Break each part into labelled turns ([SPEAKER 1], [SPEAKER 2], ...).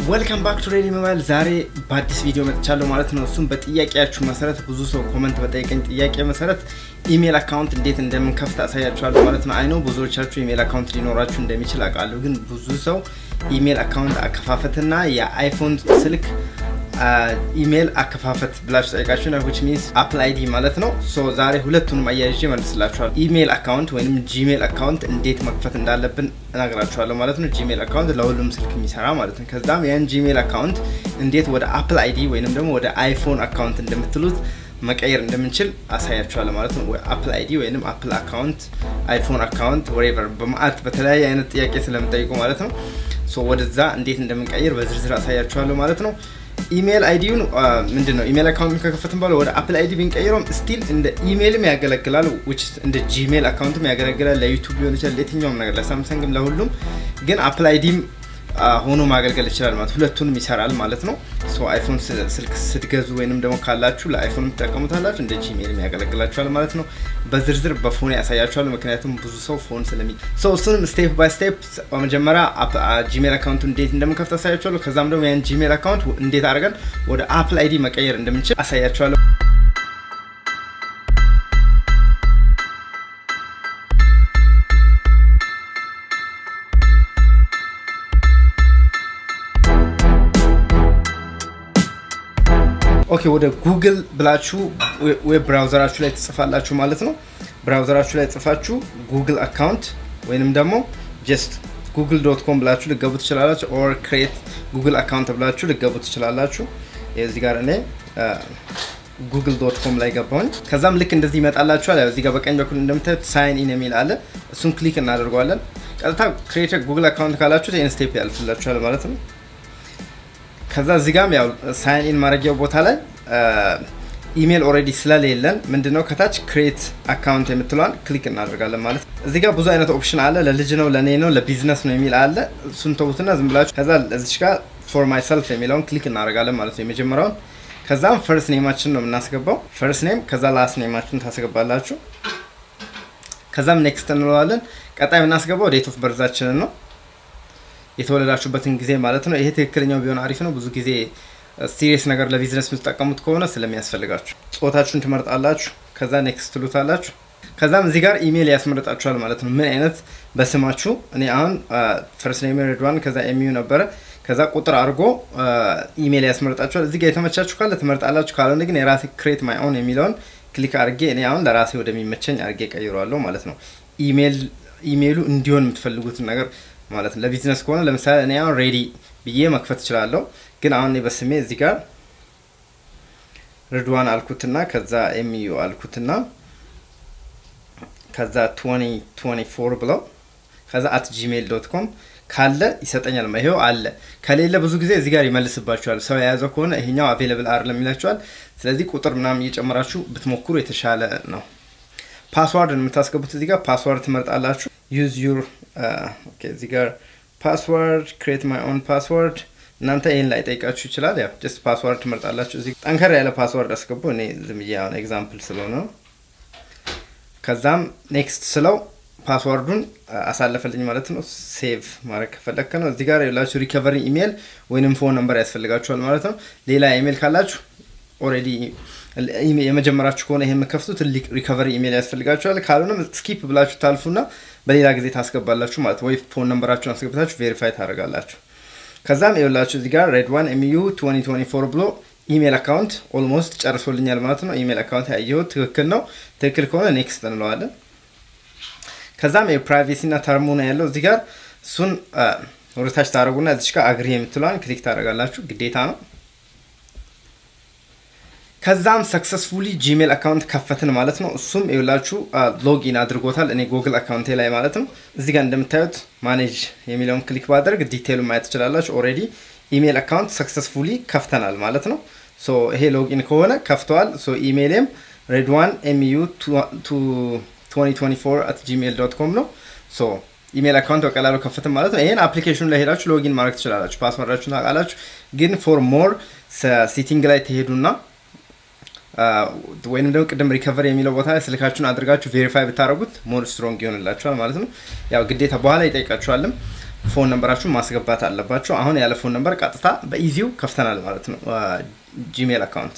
[SPEAKER 1] Welcome back to Ready Mobile. ዛሬ በአዲስ ቪዲዮ መጥቻለሁ ማለት ነው። እሱም በጥያቄያችሁ መሰረት ብዙ ሰው ኮሜንት በጠየቀኝ ጥያቄ መሰረት ኢሜል አካውንት እንዴት እንደምንከፍት አሳያችኋለሁ ማለት ነው። አይ ነው ብዙዎቻችሁ ኢሜል አካውንት ሊኖራችሁ እንደሚችል አውቃለሁ፣ ግን ብዙ ሰው ኢሜል አካውንት አከፋፈትና የአይፎን ስልክ ኢሜል አከፋፈት ብላችሁ ጠይቃችሁ ነው which means Apple ID ማለት ነው። ሶ ዛሬ ሁለቱንም አያይዤ መልስላችኋለሁ። ኢሜል አካውንት ወይንም Gmail አካውንት እንዴት መክፈት እንዳለብን እነግራችኋለሁ ማለት ነው። Gmail አካውንት ለሁሉም ስልክ የሚሰራ ማለት ነው። ከዛም ያን Gmail አካውንት እንዴት ወደ Apple ID ወይንም ደግሞ ወደ iPhone አካውንት እንደምትሉት መቀየር እንደምንችል አሳያችኋለሁ ማለት ነው። Apple ID ወይንም Apple አካውንት iPhone አካውንት whatever በማአት በተለያየ አይነት ጥያቄ ስለምጠይቁ ማለት ነው። ሶ ወደዛ እንዴት እንደምንቀይር በዝርዝር አሳያችኋለሁ ማለት ነው። ኢሜል አይዲውን ምንድነው ኢሜል አካውንት ከከፈትን በኋላ ወደ አፕል አይዲ ብንቀይረው ስቲል እንደ ኢሜልም ያገለግላል which እንደ ጂሜል አካውንትም ያገለግላል ለዩቲዩብ ሊሆን ይችላል ለየትኛውም ነገር ለሳምሰንግም ለሁሉም ግን አፕል አይዲም ሆኖ ማገልገል ይችላል ማለት ሁለቱንም ይሰራል ማለት ነው። ሶ አይፎን ስልክ ስትገዙ ወይንም ደግሞ ካላችሁ ለአይፎን ተጠቀሙታላችሁ እንደ ጂሜል ያገለግላችኋል ማለት ነው። በዝርዝር በፎን ያሳያችኋል ምክንያቱም ብዙ ሰው ፎን ስለሚል ሶ እሱንም ስቴፕ ባይ ስቴፕ በመጀመሪያ ጂሜል አካውንት እንዴት እንደምንከፍት አሳያችኋለሁ። ከዛም ደግሞ ያን ጂሜል አካውንት እንዴት አድርገን ወደ አፕል አይዲ መቀየር እንደምንችል አሳያችኋለሁ። ኦኬ ወደ ጉግል ብላችሁ ዌብ ብራውዘራችሁ ላይ ተጽፋላችሁ ማለት ነው። ብራውዘራችሁ ላይ ጽፋችሁ ጉግል አካውንት ወይንም ደግሞ just google.com ብላችሁ ልትገቡ ትችላላችሁ or create google account ብላችሁ ልትገቡ ትችላላችሁ። እዚህ ጋር እኔ google.com ላይ ገባሁኝ። ከዛም ልክ እንደዚህ ይመጣላችኋል። እዚህ ጋር በቀኝ በኩል እንደምታዩት sign in የሚል አለ። እሱን ክሊክ እናደርጋለን። ቀጥታ create google account ካላችሁ ይሄን ስቴፕ ያልፍላችኋል ማለት ነው። ከዛ እዚህ ጋርም ያው ሳይን ኢን ማድረጊያው ቦታ ላይ ኢሜል ኦሬዲ ስለሌለን ምንድነው ከታች ክሬት አካውንት የምትሏን ክሊክ እናደርጋለን ማለት ነው። እዚህ ጋር ብዙ አይነት ኦፕሽን አለ። ለልጅ ነው ለኔ ነው ለቢዝነስ ነው የሚል አለ። እሱን ተውትና ዝም ብላችሁ ከዛ እዚህ ጋር ፎር ማይሰልፍ የሚለውን ክሊክ እናደርጋለን ማለት ነው የመጀመሪያውን። ከዛም ፈርስት ኔማችን ነው የምናስገባው ፈርስት ኔም ከዛ ላስት ኔማችን ታስገባላችሁ። ከዛም ኔክስት እንለዋለን። ቀጣይ የምናስገባው ዴት ኦፍ በርዛችንን ነው የተወለዳችሁበትን ጊዜ ማለት ነው። ይሄ ትክክለኛው ቢሆን አሪፍ ነው። ብዙ ጊዜ ሲሪየስ ነገር ለቢዝነስ የምትጠቀሙት ከሆነ ስለሚያስፈልጋችሁ ጾታችሁን ትመርጣላችሁ። ከዛ ኔክስት ትሉታላችሁ። ከዛም እዚህ ጋር ኢሜል ያስመርጣችኋል ማለት ነው። ምን አይነት በስማችሁ እኔ አሁን ፈርስት ኔም ሬድዋን ከዛ ኤምዩ ነበር ከዛ ቁጥር አድርጎ ኢሜል ያስመርጣችኋል። እዚህ ጋር የተመቻችሁ ካለ ትመርጣላችሁ። ካልሆነ ግን የራሴ ክሬት ማይ ኦን የሚለውን ክሊክ አድርጌ እኔ አሁን ለራሴ ወደሚመቸኝ አድርጌ ቀይሯለሁ ማለት ነው። ኢሜሉ እንዲሆን የምትፈልጉት ነገር ማለት ነው። ለቢዝነስ ከሆነ ለምሳሌ እኔ አሁን ሬዲ ብዬ መክፈት እችላለሁ። ግን አሁን በስሜ እዚህ ጋር ሬድዋን አልኩትና ከዛ ኤምዩ አልኩትና ከዛ 2024 ብለው ከዛ @gmail.com ካለ ይሰጠኛል ማለት ነው። አለ ከሌለ ብዙ ጊዜ እዚህ ጋር ይመልስባችኋል። ሰው የያዘው ከሆነ ይሄኛው አቬሌብል አይደለም ይላችኋል። ስለዚህ ቁጥር ምናምን እየጨመራችሁ ብትሞክሩ የተሻለ ነው። ፓስወርድ የምታስገቡት እዚህ ጋር ፓስወርድ ትመርጣላችሁ። use your okay እዚህ ጋር password create my own password እናንተ ይሄን ላይ ጠይቃችሁ ይችላል። ያው just password ትመርጣላችሁ። እዚህ ጠንከር ያለ ፓስወርድ አስገቡ። እኔ ዝም ብዬ ኤግዛምፕል ስለሆነ ከዛም ኔክስት ስለው ፓስወርዱን አሳልፈልኝ ማለት ነው። ሴቭ ማድረግ ከፈለክ ነው እዚህ ጋር ያላችሁ ሪከቨሪ ኢሜል ወይንም ፎን ነምበር ያስፈልጋችኋል ማለት ነው። ሌላ ኢሜል ካላችሁ ኦሬዲ የመጀመራችሁ ከሆነ ይሄን መከፍቱት ሪከቨሪ ኢሜል ያስፈልጋችኋል። ካልሆነም ስኪፕ ብላችሁ ታልፉና በሌላ ጊዜ ታስገባላችሁ ማለት ወይ ፎን ነምበራችሁን አስገብታችሁ ቬሪፋይ ታደርጋላችሁ። ከዛም ይኸውላችሁ እዚህ ጋር red1 mu 2024 ብሎ ኢሜል አካውንት ኦልሞስት ጨርሶልኛል ማለት ነው። ኢሜል አካውንት ያየው ትክክል ነው። ትክክል ከሆነ ኔክስት እንለዋለን። ከዛም የፕራይቬሲ እና ተርሙ ነው ያለው እዚህ ጋር እሱን ወርታች ታደርጉና እዚህ ጋር አግሪ የምትሏን ክሊክ ታደርጋላችሁ ግዴታ ነው። ከዛም ሰክሰስፉሊ ጂሜል አካውንት ከፈትን ማለት ነው። እሱም ይኸውላችሁ ሎጊን አድርጎታል እኔ ጉግል አካውንቴ ላይ ማለት ነው። እዚህ ጋር እንደምታዩት ማኔጅ የሚለውን ክሊክ ባደርግ ዲቴይሉን ማየት ትችላላችሁ። ኦሬዲ ኢሜል አካውንት ሰክሰስፉሊ ከፍተናል ማለት ነው። ሶ ይሄ ሎጊን ከሆነ ከፍቷል። ሶ ኢሜልም red1mu 2024@gmail.com ነው። ሶ ኢሜል አካውንት በቀላሉ ከፈትን ማለት ነው። ይሄን አፕሊኬሽኑ ላይ ሄዳችሁ ሎጊን ማድረግ ትችላላችሁ። ፓስወርዳችሁን ታውቃላችሁ። ግን ፎር ሞር ሴቲንግ ላይ ትሄዱና ወይንም ደግሞ ቅድም ሪከቨሪ የሚለው ቦታ ላይ ስልካችሁን አድርጋችሁ ቬሪፋይ ብታረጉት ሞር ስትሮንግ ይሆንላችኋል ማለት ነው። ያው ግዴታ በኋላ ይጠይቃችኋልም ፎን ነምበራችሁን ማስገባት አለባችሁ አሁን ያለ ፎን ነምበር ቀጥታ በኢዚው ከፍተናል ማለት ነው ጂሜል አካውንት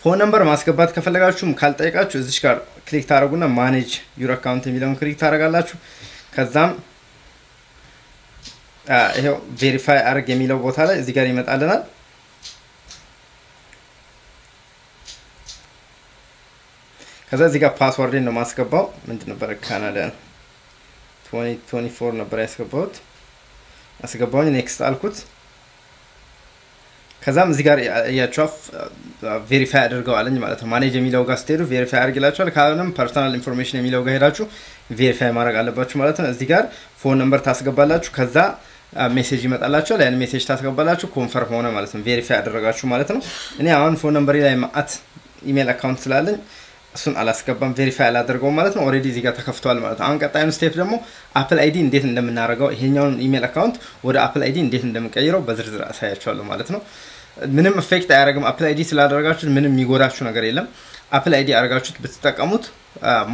[SPEAKER 1] ፎን ነምበር ማስገባት ከፈለጋችሁም ካልጠይቃችሁ እዚች ጋር ክሊክ ታረጉና ማኔጅ ዩር አካውንት የሚለውን ክሊክ ታረጋላችሁ ከዛም ይሄው ቬሪፋይ አርግ የሚለው ቦታ ላይ እዚህ ጋር ይመጣልናል ከዛ እዚህ ጋር ፓስወርድን ነው ማስገባው ምንድነው ነበር ካናዳ 2024 ነበር ያስገባውት አስገባውኝ ኔክስት አልኩት ከዛም እዚህ ጋር ያቻው ቬሪፋይ አድርገው አለኝ ማለት ነው ማኔጅ የሚለው ጋር ስትሄዱ ቬሪፋይ አድርግላችኋል ካለንም ፐርሰናል ኢንፎርሜሽን የሚለው ጋር ሄዳችሁ ቬሪፋይ ማድረግ አለባችሁ ማለት ነው እዚህ ጋር ፎን ነምበር ታስገባላችሁ ከዛ ሜሴጅ ይመጣላችኋል ያን ሜሴጅ ታስገባላችሁ ኮንፈርም ሆነ ማለት ነው ቬሪፋይ አደረጋችሁ ማለት ነው እኔ አሁን ፎን ነምበሪ ላይ ማአት ኢሜል አካውንት ስላለኝ እሱን አላስገባም ቬሪፋይ አላደርገው ማለት ነው ኦሬዲ እዚህ ጋር ተከፍቷል ማለት ነው አሁን ቀጣዩን ስቴፕ ደግሞ አፕል አይዲ እንዴት እንደምናደርገው ይሄኛውን ኢሜል አካውንት ወደ አፕል አይዲ እንዴት እንደምንቀይረው በዝርዝር አሳያችኋለሁ ማለት ነው ምንም ኢፌክት አያረግም አፕል አይዲ ስላደረጋችሁት ምንም የሚጎዳችሁ ነገር የለም አፕል አይዲ አረጋችሁት ብትጠቀሙት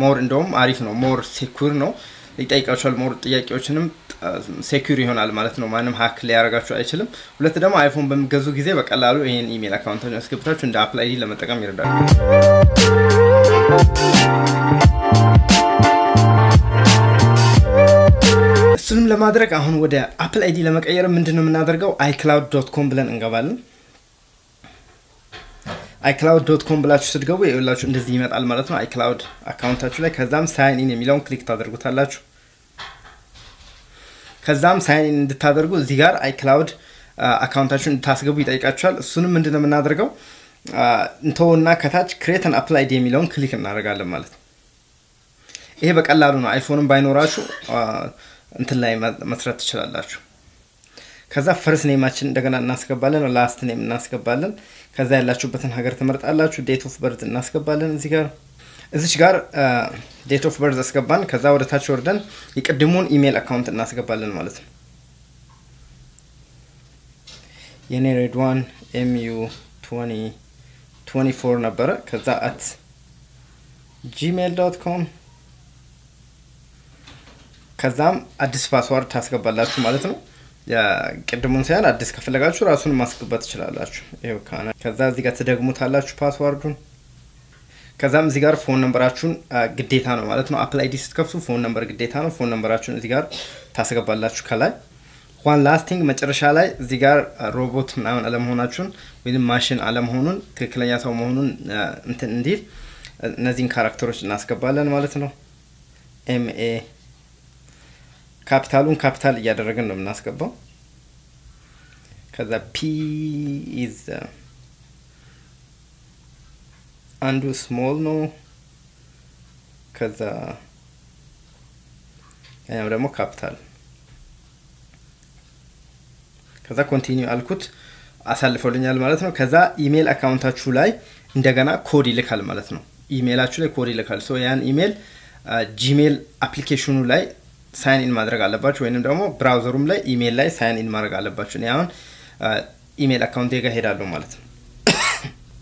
[SPEAKER 1] ሞር እንደውም አሪፍ ነው ሞር ሴኩር ነው ይጠይቃችኋል ሞር ጥያቄዎችንም ሴኩር ይሆናል ማለት ነው ማንም ሃክ ሊያረጋችሁ አይችልም ሁለት ደግሞ አይፎን በሚገዙ ጊዜ በቀላሉ ይሄን ኢሜል አካውንታችሁን አስገብታችሁ እንደ አፕል አይዲ ለመጠቀም ይረዳል እሱንም ለማድረግ አሁን ወደ አፕል አይዲ ለመቀየር ምንድነው የምናደርገው iCloud.com ብለን እንገባለን iCloud.com ብላችሁ ስትገቡ ይኸውላችሁ እንደዚህ ይመጣል ማለት ነው iCloud አካውንታችሁ ላይ ከዛም ሳይን ኢን የሚለውን ክሊክ ታደርጉታላችሁ ከዛም ሳይን ኢን እንድታደርጉ እዚህ ጋር iCloud አካውንታችሁን እንድታስገቡ ይጠይቃችኋል እሱንም ምንድነው የምናደርገው እንተውና ከታች create an Apple ID የሚለውን ክሊክ እናደርጋለን ማለት ነው ይሄ በቀላሉ ነው አይፎንም ባይኖራችሁ እንትን ላይ መስራት ትችላላችሁ ከዛ ፈርስት ኔማችን እንደገና እናስገባለን ላስት ኔም እናስገባለን ከዛ ያላችሁበትን ሀገር ተመርጣላችሁ ዴት ኦፍ በርዝ እናስገባለን እዚች ጋር ዴት ኦፍ በርዝ አስገባን ከዛ ወደ ታች ወርደን የቀድሞውን ኢሜል አካውንት እናስገባለን ማለት ነው የኔ ሬድዋን mu2024 ነበር ከዛ @gmail.com ከዛም አዲስ ፓስወርድ ታስገባላችሁ ማለት ነው ያቀድሙን ሳይሆን አዲስ ከፈለጋችሁ ራሱን ማስገባት ትችላላችሁ ይሄው ካና ከዛ እዚህ ጋር ተደግሙታላችሁ ፓስወርዱን ከዛም እዚህ ጋር ፎን ነምበራችሁን ግዴታ ነው ማለት ነው አፕል አይዲ ስትከፍቱ ፎን ነምበር ግዴታ ነው ፎን ነምበራችሁን እዚህ ጋር ታስገባላችሁ ከላይ ዋን ላስቲንግ መጨረሻ ላይ እዚህ ጋር ሮቦት ምናምን አለመሆናችሁን ወይም ማሽን አለመሆኑን ትክክለኛ ሰው መሆኑን እንትን እንዲል እነዚህን ካራክተሮች እናስገባለን ማለት ነው ኤምኤ ካፒታሉን ካፒታል እያደረግን ነው እናስገባው ከዛ ፒ ኢዝ አንዱ ስሞል ነው ከዛ ያው ደግሞ ካፒታል ከዛ ኮንቲኒው አልኩት አሳልፈውልኛል ማለት ነው ከዛ ኢሜል አካውንታችሁ ላይ እንደገና ኮድ ይልካል ማለት ነው ኢሜላችሁ ላይ ኮድ ይልካል ሶ ያን ኢሜል ጂሜል አፕሊኬሽኑ ላይ ሳይን ኢን ማድረግ አለባችሁ ወይንም ደግሞ ብራውዘሩም ላይ ኢሜል ላይ ሳይን ኢን ማድረግ አለባችሁ እኔ አሁን ኢሜል አካውንቴ ጋር ሄዳለሁ ማለት ነው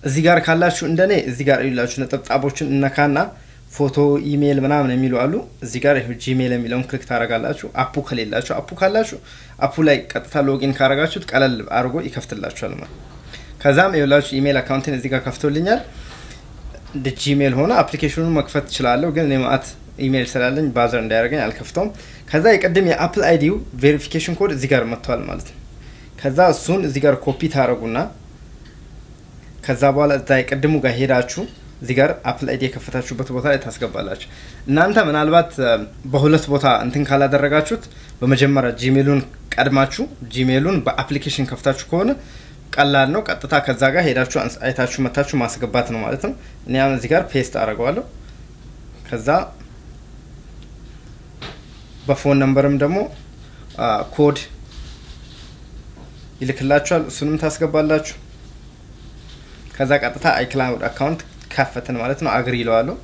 [SPEAKER 1] እዚህ ጋር ካላችሁ እንደኔ እዚህ ጋር ይላችሁ ነጥብጣቦችን እነካና ፎቶ ኢሜል ምናምን የሚሉ አሉ እዚህ ጋር ይሄ ጂሜል የሚለውን ክሊክ ታረጋላችሁ አፑ ከሌላችሁ አፑ ካላችሁ አፑ ላይ ቀጥታ ሎጊን ካረጋችሁት ቀለል አርጎ ይከፍትላችኋል ማለት ከዛም ይላችሁ ኢሜል አካውንቴን እዚህ ጋር ከፍቶልኛል እንደ ጂሜል ሆነ አፕሊኬሽኑን መክፈት ይችላልው ግን እኔ ማአት ኢሜል ስላለኝ ባዘር እንዳያረጋኝ አልከፍተውም ከዛ የቀድም የአፕል አይዲው ቬሪፊኬሽን ኮድ እዚህ ጋር መጥቷል ማለት ነው ከዛ እሱን እዚህ ጋር ኮፒ ታረጉና ከዛ በኋላ እዛ የቀድሙ ጋር ሄዳችሁ እዚህ ጋር አፕል አይዲ የከፈታችሁበት ቦታ ላይ ታስገባላችሁ እናንተ ምናልባት በሁለት ቦታ እንትን ካላደረጋችሁት በመጀመሪያ ጂሜሉን ቀድማችሁ ጂሜሉን በአፕሊኬሽን ከፍታችሁ ከሆነ ቀላል ነው ቀጥታ ከዛ ጋር ሄዳችሁ አይታችሁ መታችሁ ማስገባት ነው ማለት ነው እኔ አሁን እዚህ ጋር ፔስት አረጋዋለሁ ከዛ በፎን ነምበርም ደግሞ ኮድ ይልክላችኋል እሱንም ታስገባላችሁ ከዛ ቀጥታ iCloud አካውንት ከፈተን ማለት ነው አግሪ ይለዋለሁ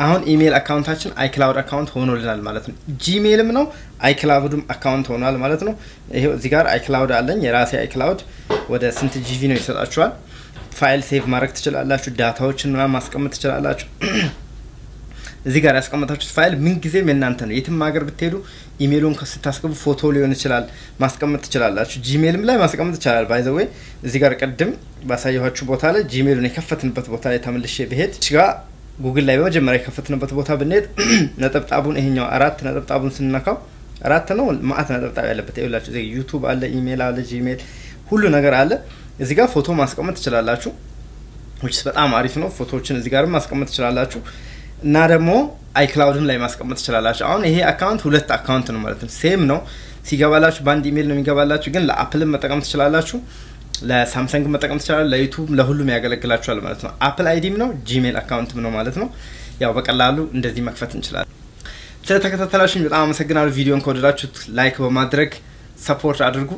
[SPEAKER 1] አሁን ኢሜል አካውንታችን iCloud አካውንት ሆኖልናል ማለት ነው ጂሜልም ነው iCloudም አካውንት ሆኗል ማለት ነው ይሄው እዚህ ጋር iCloud አለኝ የራሴ iCloud ወደ ስንት ጂቪ ነው ይሰጣችኋል ፋይል ሴቭ ማድረግ ትችላላችሁ ዳታዎችን ማስቀመጥ ትችላላችሁ እዚህ ጋር ያስቀመጣችሁት ፋይል ምን ጊዜም እናንተ ነው የትም ሀገር ብትሄዱ ኢሜሉን ከስታስገቡ ፎቶ ሊሆን ይችላል ማስቀመጥ ትችላላችሁ ጂሜልም ላይ ማስቀመጥ ይችላል ባይ ዘ ዌይ እዚህ ጋር ቀድም ባሳየኋችሁ ቦታ ላይ ጂሜሉን የከፈትንበት ቦታ ላይ ተመልሼ በሄድ እሺጋ ጉግል ላይ በመጀመሪያ የከፈትንበት ቦታ ብንሄድ ነጥብጣቡን ይሄኛው አራት ነጥብጣቡን ስንነካው አራት ነው ማአት ነጥብጣብ ያለበት ይኸውላችሁ እዚህ ዩቲዩብ አለ ኢሜል አለ ጂሜል ሁሉ ነገር አለ እዚህ ጋር ፎቶ ማስቀመጥ ትችላላችሁ which በጣም አሪፍ ነው ፎቶዎችን እዚህ ጋር ማስቀመጥ ትችላላችሁ እና ደግሞ iCloudም ላይ ማስቀመጥ ትችላላችሁ አሁን ይሄ አካውንት ሁለት አካውንት ነው ማለት ነው ሴም ነው ሲገባላችሁ ባንድ ኢሜል ነው የሚገባላችሁ ግን ለአፕልም መጠቀም ትችላላችሁ ለሳምሰንግ መጠቀም ትችላላችሁ ለዩቲዩብ ለሁሉም ያገለግላችኋል ማለት ነው አፕል አይዲም ነው ጂሜል አካውንትም ነው ማለት ነው ያው በቀላሉ እንደዚህ መክፈት እንችላለን ስለተከታተላችሁኝ በጣም አመሰግናለሁ ቪዲዮን ከወደዳችሁት ላይክ በማድረግ ሰፖርት አድርጉ